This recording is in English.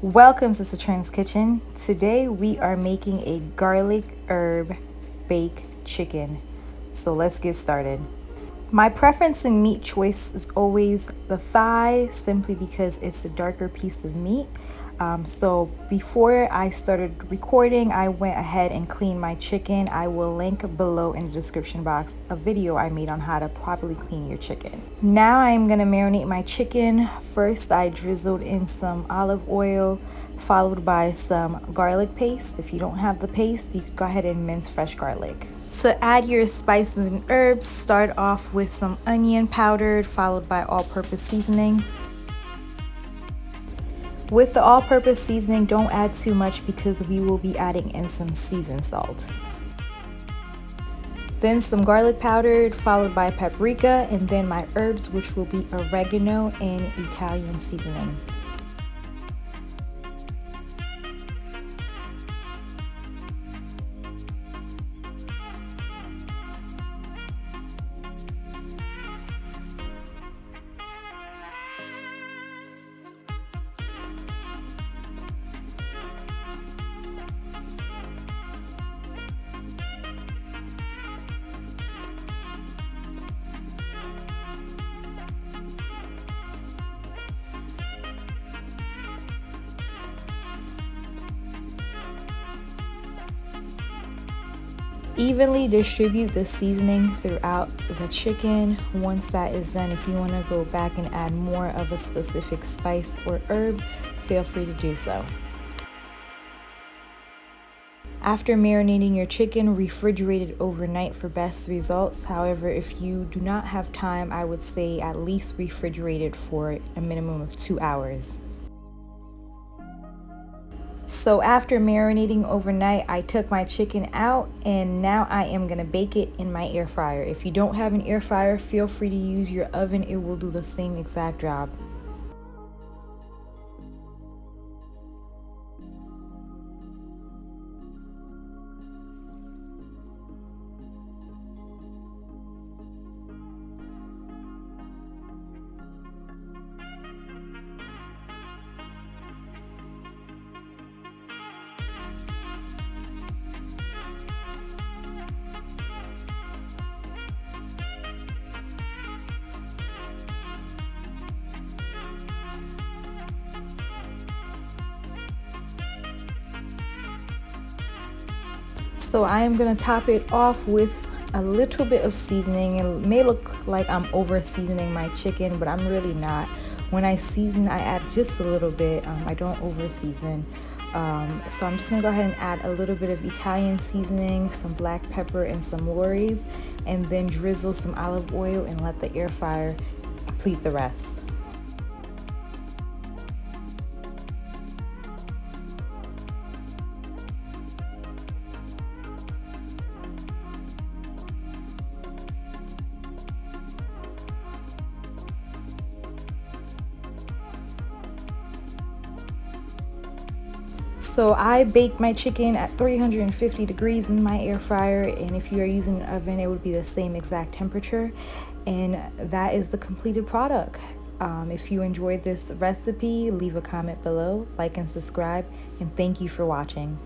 Welcome to Saturn's Kitchen. Today we are making a garlic herb baked chicken. So let's get started. My preference in meat choice is always the thigh, simply because it's a darker piece of meat. So before I started recording, I went ahead and cleaned my chicken. I will link below in the description box a video I made on how to properly clean your chicken. Now I'm gonna marinate my chicken. First, I drizzled in some olive oil, followed by some garlic paste. If you don't have the paste, you can go ahead and mince fresh garlic. To add your spices and herbs, start off with some onion powdered, followed by all-purpose seasoning. With the all-purpose seasoning, don't add too much because we will be adding in some seasoned salt. Then some garlic powdered, followed by paprika, and then my herbs, which will be oregano and Italian seasoning. Evenly distribute the seasoning throughout the chicken. Once that is done, if you want to go back and add more of a specific spice or herb, feel free to do so. After marinating your chicken, refrigerate it overnight for best results. However, if you do not have time, I would say at least refrigerate it for a minimum of 2 hours. So after marinating overnight, I took my chicken out and now I am gonna bake it in my air fryer. If you don't have an air fryer, feel free to use your oven. It will do the same exact job. So I am gonna top it off with a little bit of seasoning. It may look like I'm over seasoning my chicken, but I'm really not. When I season, I add just a little bit. I don't over season. So I'm just gonna go ahead and add a little bit of Italian seasoning, some black pepper and some Lorry's, and then drizzle some olive oil and let the air fryer complete the rest. So I baked my chicken at 350 degrees in my air fryer, and if you are using an oven, it would be the same exact temperature. And that is the completed product. If you enjoyed this recipe, leave a comment below, like and subscribe, and thank you for watching.